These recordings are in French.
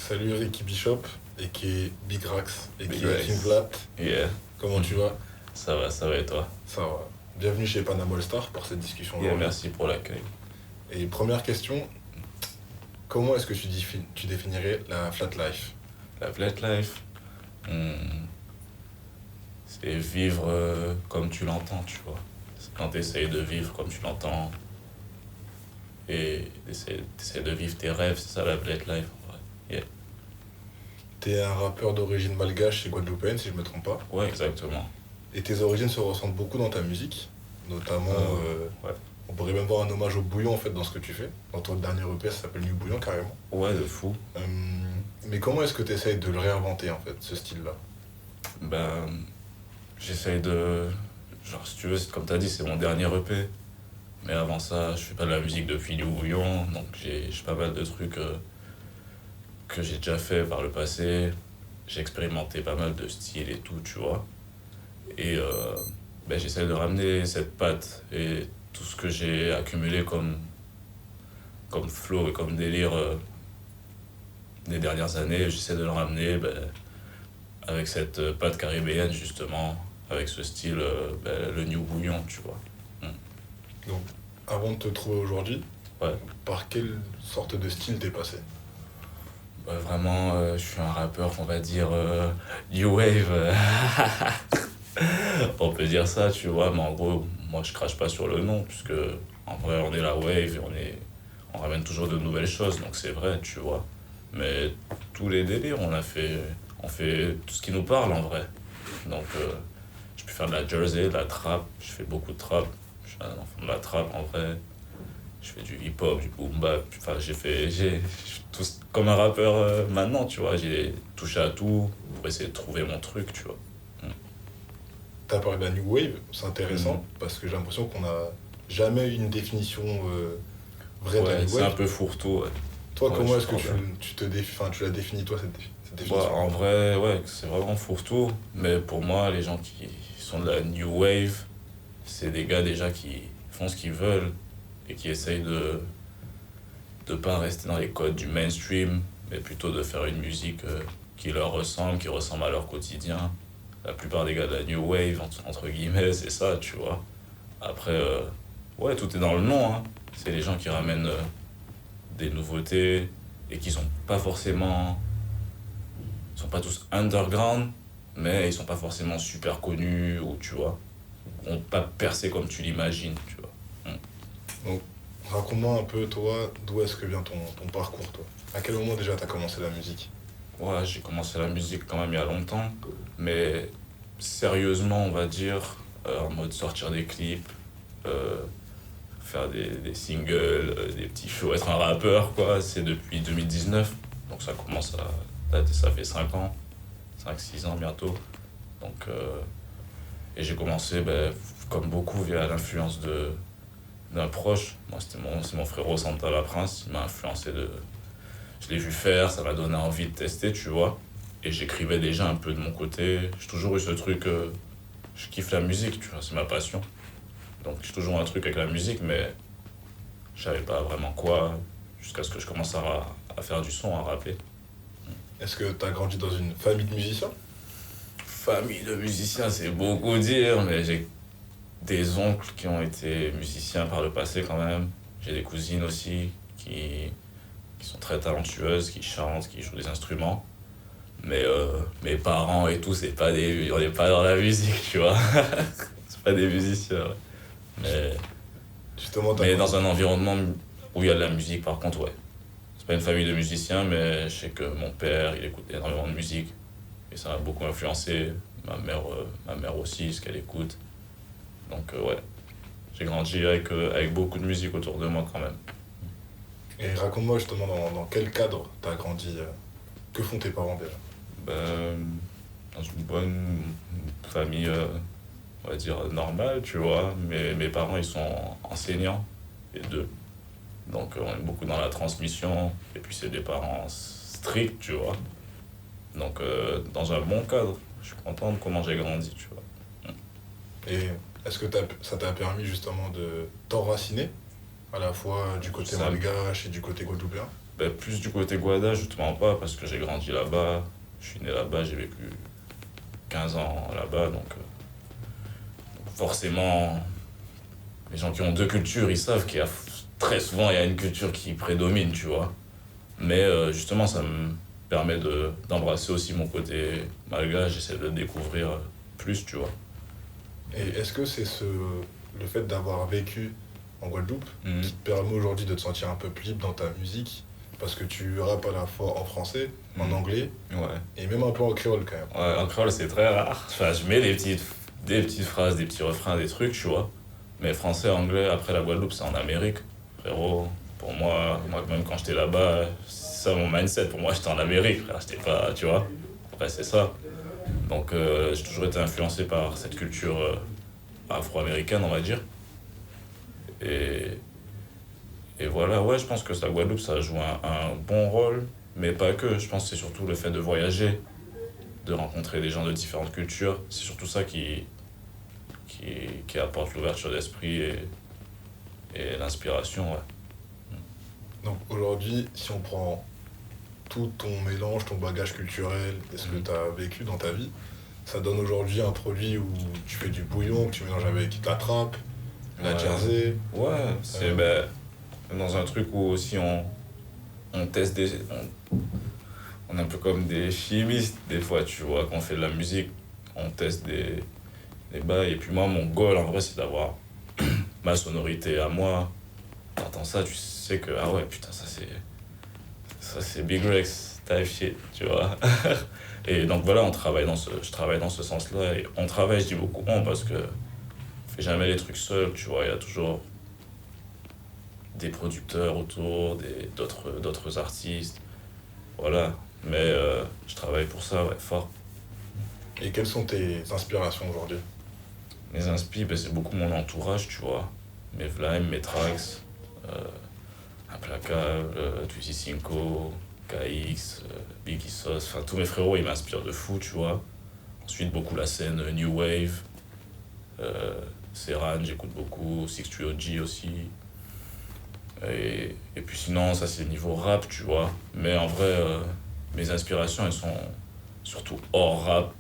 Salut Ricky Bishop, et qui est Big Rax, et Big qui est Rax. King Vlad. Yeah, Comment tu vas? ça va et toi? Ça va. Bienvenue chez Panama All Star pour cette discussion Yeah, aujourd'hui. merci pour l'accueil. Et première question, comment est-ce que tu définirais la flat life? La flat life, c'est vivre comme tu l'entends, tu vois. C'est quand tu essayes de vivre comme tu l'entends et t'essayes de vivre tes rêves, c'est ça la flat life en vrai. Yeah. T'es un rappeur d'origine malgache et guadeloupéenne, si je me trompe pas. Ouais, exactement. Et tes origines se ressentent beaucoup dans ta musique, notamment, Ouais. on pourrait même voir un hommage au bouillon en fait dans ce que tu fais. Dans ton dernier EP, ça s'appelle New Bouillon carrément. Ouais, de fou. Euh, mais comment est-ce que tu essayes de le réinventer en fait, ce style-là? Ben, j'essaye de... Genre, si tu veux, comme t'as dit, c'est mon dernier EP. Mais avant ça, je fais pas de la musique depuis du bouillon, donc j'ai pas mal de trucs que j'ai déjà fait par le passé. J'ai expérimenté pas mal de styles et tout, tu vois. Et ben, j'essaie de ramener cette patte et tout ce que j'ai accumulé comme flow et comme délire des dernières années, j'essaie de le ramener ben, avec cette patte caribéenne, justement, avec ce style, ben, le new bouillon, tu vois. Donc, avant de te trouver aujourd'hui, Ouais. par quelle sorte de style t'es passé? Ouais, vraiment, je suis un rappeur, on va dire, new wave. On peut dire ça, tu vois, mais en gros, moi je crache pas sur le nom, puisque en vrai, on est la wave et on ramène toujours de nouvelles choses, donc c'est vrai, tu vois. Mais tous les délires, on fait tout ce qui nous parle en vrai. Donc, je peux faire de la jersey, de la trap, je fais beaucoup de trap, je suis un enfant de la trap en vrai. Je fais du hip-hop, du boom bap, enfin j'ai tout, comme un rappeur maintenant, tu vois, j'ai touché à tout pour essayer de trouver mon truc, tu vois. T'as parlé de la New Wave, c'est intéressant Mhm. parce que j'ai l'impression qu'on n'a jamais eu une définition vraie de la Ouais, New c'est un Wave. peu fourre-tout, ouais. Toi, Ouais, comment je est-ce que crois bien. tu l'as défini, toi, cette Bah, définition? en vrai, ouais, c'est vraiment fourre-tout, mais pour moi, les gens qui sont de la new wave, c'est des gars déjà qui font ce qu'ils veulent et qui essayent de pas rester dans les codes du mainstream, mais plutôt de faire une musique qui leur ressemble, qui ressemble à leur quotidien. La plupart des gars de la new wave, entre guillemets, c'est ça, tu vois. Après, ouais, tout est dans le nom, hein. C'est les gens qui ramènent des nouveautés et qui sont pas tous underground, mais ils sont pas forcément super connus ou tu vois, ont pas percé comme tu l'imagines, tu vois. Donc, raconte-moi un peu, toi, d'où est-ce que vient ton parcours, toi? À quel moment déjà t'as commencé la musique? Ouais, j'ai commencé la musique quand même il y a longtemps, mais sérieusement, on va dire, en mode sortir des clips, euh, faire des singles, des petits shows, être un rappeur, quoi, c'est depuis 2019. Donc ça commence à dater, ça fait 5 ans, 5 6 ans bientôt. Donc, et j'ai commencé, ben, comme beaucoup, via l'influence d'un proche. Moi, c'est mon frérot Santa La Prince, il m'a influencé de... Je l'ai vu faire, ça m'a donné envie de tester, tu vois. Et j'écrivais déjà un peu de mon côté. J'ai toujours eu ce truc, je kiffe la musique, tu vois, c'est ma passion. Donc j'ai toujours un truc avec la musique, mais je savais pas vraiment quoi, jusqu'à ce que je commence à faire du son, à rapper. Est-ce que t'as grandi dans une famille de musiciens? Famille de musiciens, c'est beaucoup dire, mais j'ai des oncles qui ont été musiciens par le passé quand même. J'ai des cousines aussi qui sont très talentueuses, qui chantent, qui jouent des instruments. Mais mes parents et tout, on n'est pas dans la musique, tu vois. C'est pas des musiciens. Ouais. Mais, Justement, mais dans un environnement où il y a de la musique, par contre, ouais. C'est pas une famille de musiciens, mais je sais que mon père, il écoute énormément de musique. Et ça m'a beaucoup influencé. Ma mère aussi, ce qu'elle écoute. Donc, ouais. J'ai grandi avec beaucoup de musique autour de moi quand même. Et raconte-moi justement dans quel cadre t'as grandi. Que font tes parents déjà? Ben, dans une bonne famille, on va dire normale, tu vois. Mais mes parents, ils sont enseignants, les deux. Donc, on est beaucoup dans la transmission. Et puis, c'est des parents stricts, tu vois. Donc, dans un bon cadre. Je suis content de comment j'ai grandi, tu vois. Et est-ce que ça t'a permis justement de t'enraciner, à la fois du côté Ça, malgache et du côté guadeloupéen? Ben, plus du côté Guada, justement pas, parce que j'ai grandi là-bas, je suis né là-bas, j'ai vécu 15 ans là-bas, donc forcément, les gens qui ont deux cultures, ils savent qu'il y a très souvent, il y a une culture qui prédomine, tu vois. Mais justement, ça me permet d'embrasser aussi mon côté malgache, j'essaie de le découvrir plus, tu vois. Et est-ce que c'est le fait d'avoir vécu en Guadeloupe qui te permet aujourd'hui de te sentir un peu plus libre dans ta musique? Parce que tu rappes à la fois en français, en anglais, Ouais. et même un peu en créole quand même. Ouais, en créole, c'est très rare. Enfin, je mets des petites phrases, des petits refrains, des trucs, tu vois. Mais français, anglais, après la Guadeloupe, c'est en Amérique. Frérot, pour moi, même quand j'étais là-bas, c'est ça mon mindset. Pour moi, j'étais en Amérique, frère. J'étais pas, tu vois. Après, c'est ça. Donc, j'ai toujours été influencé par cette culture afro-américaine, on va dire. Et, et voilà, ouais, je pense que la Guadeloupe, ça joue un bon rôle, mais pas que. Je pense que c'est surtout le fait de voyager, de rencontrer des gens de différentes cultures. C'est surtout ça qui apporte l'ouverture d'esprit et l'inspiration, ouais. Donc aujourd'hui, si on prend tout ton mélange, ton bagage culturel et ce que tu as vécu dans ta vie, ça donne aujourd'hui un produit où tu fais du bouillon, que tu mélanges avec la trappe, la jersey. Ouais, c'est dans un truc où aussi on teste on est un peu comme des chimistes des fois, tu vois, quand on fait de la musique, on teste des bails. Et puis moi, mon goal en vrai, c'est d'avoir ma sonorité à moi. T'entends ça, tu sais que, ah ouais, putain, ça c'est Big Rex type shit, tu vois. Et donc voilà, je travaille dans ce sens-là. Et on travaille, je dis beaucoup on, parce que on fait jamais les trucs seul, tu vois. Il y a toujours des producteurs autour, d'autres artistes. Voilà. Mais je travaille pour ça, ouais, fort. Et quelles sont tes inspirations aujourd'hui? Mes inspi, ben, c'est beaucoup mon entourage, tu vois. Mes vlimes, mes tracks, Implacable, Twisty Cinco, KX, Biggie Sauce, enfin tous mes frérots, ils m'inspirent de fou, tu vois. Ensuite, beaucoup la scène New Wave, Serran, j'écoute beaucoup, 63 OG aussi. Et puis sinon, ça c'est niveau rap, tu vois. Mais en vrai, mes inspirations, elles sont surtout hors rap.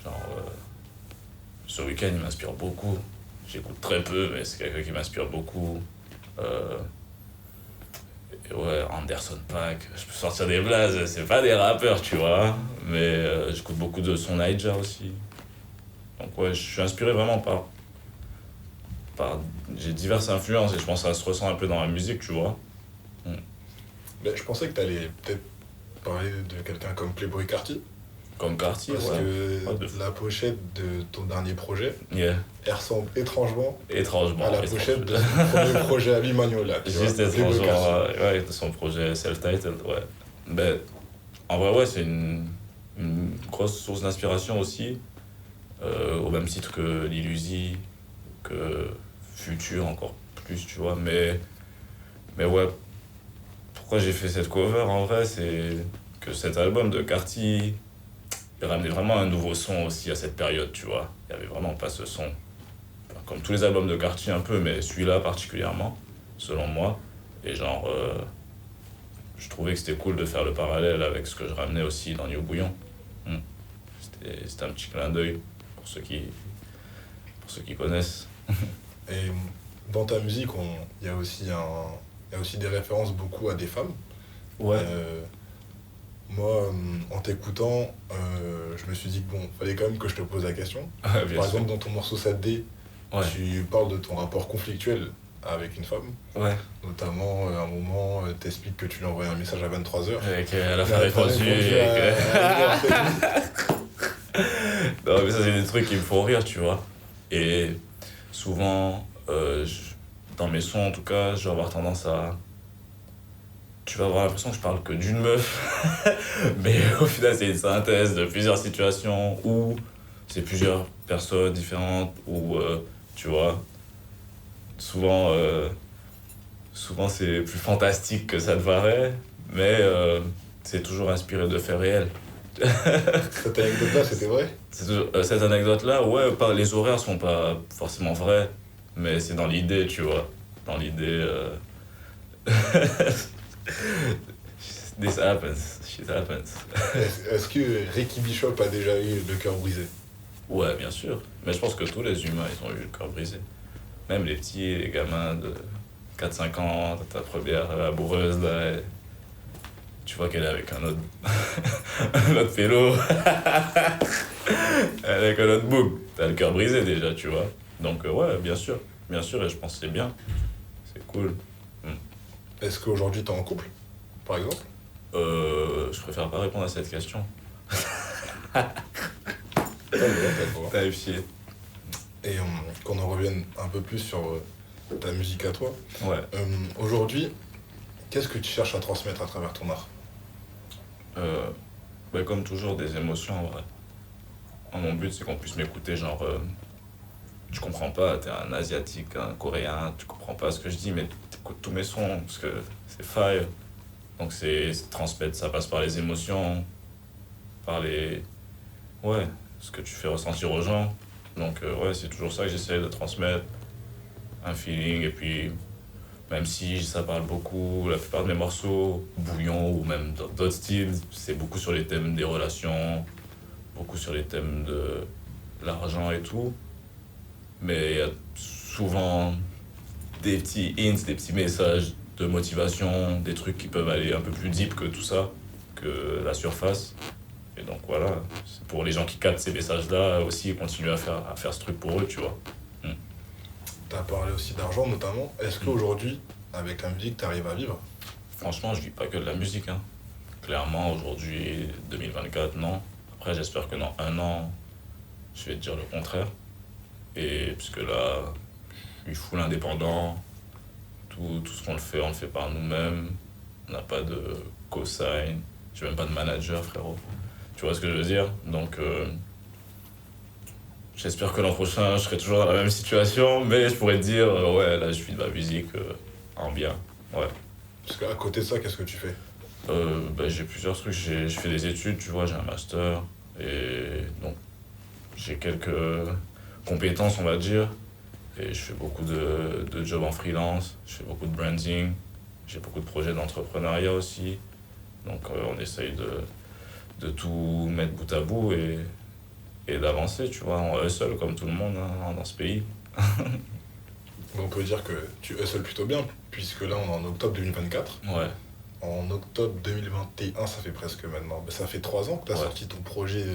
Genre, ce week-end, il m'inspire beaucoup. J'écoute très peu, mais c'est quelqu'un qui m'inspire beaucoup. Et ouais, Anderson .Paak, je peux sortir des blazes, c'est pas des rappeurs, tu vois. Mais j'écoute beaucoup de son Naija aussi. Donc ouais, je suis inspiré vraiment j'ai diverses influences et je pense que ça se ressent un peu dans la musique, tu vois. Ben, je pensais que tu allais peut-être parler de quelqu'un comme Playboi Carti. Comme Cartier, Parce ouais. que la pochette de ton dernier projet, Yeah. elle ressemble étrangement Étrangement. à la pochette de son premier projet Ali Magnola. Juste étrangement, ouais, de son projet self-titled, ouais. Ben, en vrai, ouais, c'est une grosse source d'inspiration aussi. Au même titre que Lil Uzi, que Future encore plus, tu vois. Mais ouais, pourquoi j'ai fait cette cover en vrai, c'est que cet album de Carti, il ramenait vraiment un nouveau son aussi à cette période, tu vois. Il n'y avait vraiment pas ce son. Enfin, comme tous les albums de Carti un peu, mais celui-là particulièrement, selon moi. Et genre, je trouvais que c'était cool de faire le parallèle avec ce que je ramenais aussi dans New Bouillon. C'était un petit clin d'œil pour ceux qui connaissent. Et dans ta musique, il y a aussi des références beaucoup à des femmes. Ouais. Moi, en t'écoutant, je me suis dit que bon, fallait quand même que je te pose la question. Par exemple, dans ton morceau 7D, ouais. Tu parles de ton rapport conflictuel avec une femme. Ouais. Notamment, à un moment, t'expliques que tu lui as envoyé un message à 23h. Et qu'elle a fait répondu. Non, mais ça, c'est des trucs qui me font rire, tu vois. Et souvent, dans mes sons, en tout cas, je vais avoir tendance à... Tu vas avoir l'impression que je parle que d'une meuf. Mais au final, c'est une synthèse de plusieurs situations où c'est plusieurs personnes différentes, où, tu vois, souvent c'est plus fantastique que ça te paraît, mais c'est toujours inspiré de faits réels. Cette anecdote-là, c'était vrai? Cette anecdote-là, ouais, les horaires sont pas forcément vrais, mais c'est dans l'idée, tu vois. Dans l'idée... This happens, shit happens. Est-ce que Ricky Bishop a déjà eu le cœur brisé? Ouais, bien sûr. Mais je pense que tous les humains, ils ont eu le cœur brisé. Même les petits, les gamins de 4-5 ans, ta première amoureuse, là, tu vois qu'elle est avec un autre, un autre pélo, elle est avec un autre bouc. T'as le cœur brisé déjà, tu vois. Donc, ouais, bien sûr, et je pense que c'est bien. C'est cool. Est-ce qu'aujourd'hui t'es en couple, par exemple? Je préfère pas répondre à cette question. T'as le droit. T'as fier. Et qu'on en revienne un peu plus sur ta musique à toi. Ouais. Aujourd'hui, qu'est-ce que tu cherches à transmettre à travers ton art? Bah, comme toujours, des émotions en vrai. Mon but, c'est qu'on puisse m'écouter, genre, tu comprends pas, t'es un asiatique, un coréen, tu comprends pas ce que je dis, mais t'écoutes tous mes sons, parce que c'est fire. Donc c'est transmettre, ça passe par les émotions, par les... Ouais, ce que tu fais ressentir aux gens. Donc ouais, c'est toujours ça que j'essaie de transmettre, un feeling, et puis même si ça parle beaucoup, la plupart de mes morceaux, Bouillon ou même d'autres styles, c'est beaucoup sur les thèmes des relations, beaucoup sur les thèmes de l'argent et tout. Mais il y a souvent des petits hints, des petits messages de motivation, des trucs qui peuvent aller un peu plus deep que tout ça, que la surface. Et donc voilà, c'est pour les gens qui captent ces messages-là aussi, continuer à faire ce truc pour eux, tu vois. T'as parlé aussi d'argent notamment. Est-ce qu'aujourd'hui, avec la musique, t'arrives à vivre? Franchement, je vis pas que de la musique, hein. Clairement, aujourd'hui, 2024, non. Après, j'espère que dans 1 an, je vais te dire le contraire. Et puisque là, je suis full indépendant, tout ce qu'on le fait, on le fait par nous-mêmes. On n'a pas de cosign, j'ai même pas de manager, frérot. Tu vois ce que je veux dire? Donc, j'espère que l'an prochain, je serai toujours dans la même situation, mais je pourrais te dire, ouais, là, je fais de la musique en bien, ouais. Parce qu'à côté de ça, qu'est-ce que tu fais? Bah, j'ai plusieurs trucs, je fais des études, tu vois, j'ai un master, et donc j'ai quelques compétences, on va dire, et je fais beaucoup de jobs en freelance, je fais beaucoup de branding, j'ai beaucoup de projets d'entrepreneuriat aussi, donc on essaye de tout mettre bout à bout et d'avancer, tu vois, on hustle comme tout le monde hein, dans ce pays. On peut dire que tu hustles plutôt bien, puisque là, on est en octobre 2024. Ouais, En octobre 2021, ça fait presque maintenant. Ça fait 3 ans que tu as Ouais. sorti ton projet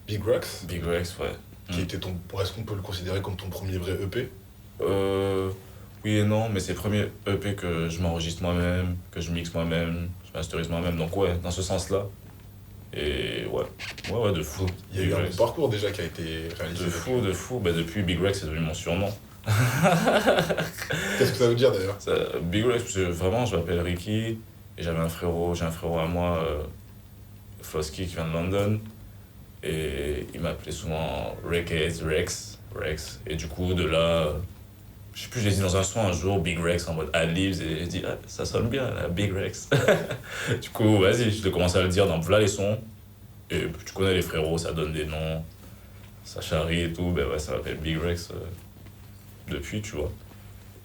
Big Racks, Big Rex, ouais. qui était ton. Est-ce qu'on peut le considérer comme ton premier vrai EP? Oui et non, mais c'est le premier EP que je m'enregistre moi-même, que je mixe moi-même, je masterise moi-même, donc ouais, dans ce sens-là. Et ouais, de fou. Il y a eu Big un Rex. parcours déjà qui a été réalisé. De fou. Bah, depuis Big Rex, c'est devenu mon surnom. Qu'est-ce que ça veut dire d'ailleurs? Big Rex, parce que vraiment, je m'appelle Ricky, et j'ai un frérot à moi, Flosky, qui vient de London, et il m'appelait souvent Rex, et du coup, de là, je sais plus, je l'ai dit dans un son un jour, Big Rex, en mode ad-libs, et j'ai dit, ah, ça sonne bien, là, Big Rex. Du coup, vas-y, je commencé à le dire dans voilà les sons, et tu connais les frérots, ça donne des noms, ça charrie et tout, ben ouais, ça m'appelle Big Rex depuis, tu vois.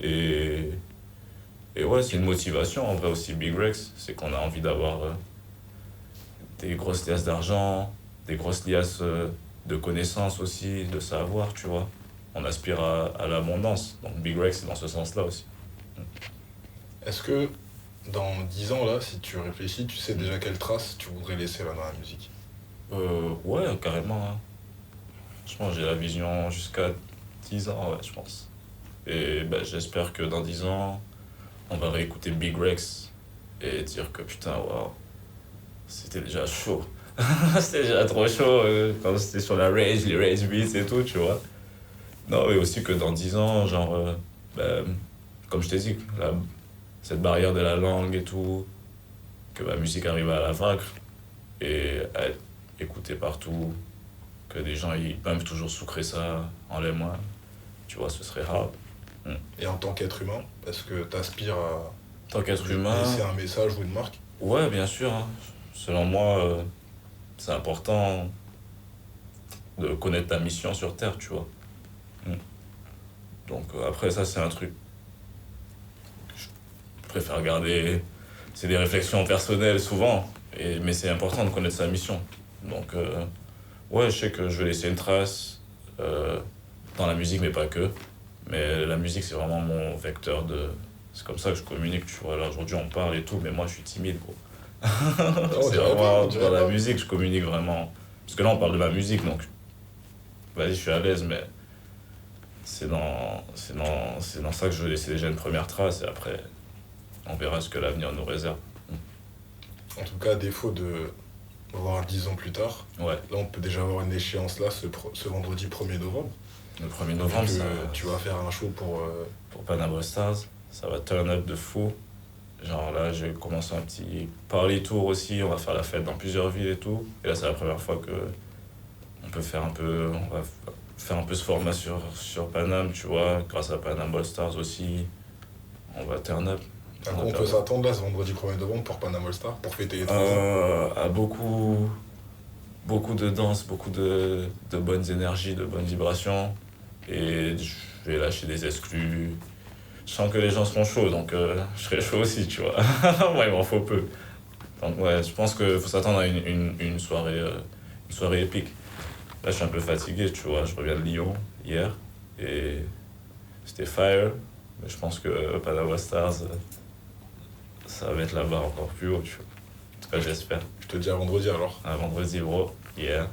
Et ouais, c'est une motivation en vrai aussi, Big Rex, c'est qu'on a envie d'avoir des grosses liasses d'argent, des grosses liasses de connaissances aussi, de savoir, tu vois. On aspire à l'abondance, donc Big Rex c'est dans ce sens-là aussi. Est-ce que dans 10 ans, là, si tu réfléchis, tu sais déjà quelle trace tu voudrais laisser là dans la musique? Ouais, carrément. Hein. Franchement, j'ai la vision jusqu'à 10 ans, ouais, je pense. Et ben, j'espère que dans 10 ans, on va réécouter Big Rex et dire que putain, waouh, c'était déjà chaud. C'était déjà trop chaud quand c'était sur la rage, les rage beats et tout, tu vois. Non, et aussi que dans 10 ans, genre, ben, comme je t'ai dit, cette barrière de la langue et tout, que ma musique arrive à la vaincre et à être écoutée partout, que des gens ils peuvent toujours sucrer ça en les mains, tu vois, ce serait hard. Et en tant qu'être humain, est-ce que tu aspires à Tant qu'être humain, laisser un message ou une marque? ouais, bien sûr. Hein. Selon moi, c'est important de connaître ta mission sur Terre, tu vois. Donc après, ça, c'est un truc. Je préfère garder c'est des réflexions personnelles souvent, mais c'est important de connaître sa mission. Donc, ouais, je sais que je vais laisser une trace dans la musique, mais pas que. Mais la musique, c'est vraiment mon vecteur de... C'est comme ça que je communique, tu vois. Là, aujourd'hui, on parle et tout, mais moi, je suis timide, gros. On C'est dirait pas, vraiment on dirait dans la pas. musique, je communique vraiment. Parce que là, on parle de ma musique, donc vas-y, je suis à l'aise, mais c'est dans ça que je vais laisser déjà une première trace, et après, on verra ce que l'avenir nous réserve. En tout cas, à défaut de voir 10 ans plus tard, Ouais, là, on peut déjà avoir une échéance là, ce vendredi 1er novembre. le 1er Vu novembre, que ça, tu vas faire un show pour Panama Stars, ça va turn up de fou. Genre là, j'ai commencé un petit party tour aussi, on va faire la fête dans plusieurs villes et tout. Et là, c'est la première fois que on peut faire un peu, on va faire un peu ce format sur Paname, tu vois, grâce à Panam All Stars aussi. On va turn up. À quoi on peut s'attendre là ce vendredi 1er novembre pour Panama All Star, pour fêter les 3 ans? À beaucoup de danse, beaucoup de bonnes énergies, de bonnes vibrations. Et je vais lâcher des exclus. Je sens que les gens seront chauds, donc je serai chaud aussi, tu vois. Moi, il m'en faut peu. Donc ouais, je pense qu'il faut s'attendre à une soirée épique. Là, je suis un peu fatigué, tu vois. Je reviens de Lyon hier et c'était fire. Mais je pense que Panama Stars, ça va mettre la barre encore plus haut, tu vois. En tout cas, j'espère. Je te dis à vendredi alors. Un vendredi, bro. Yeah.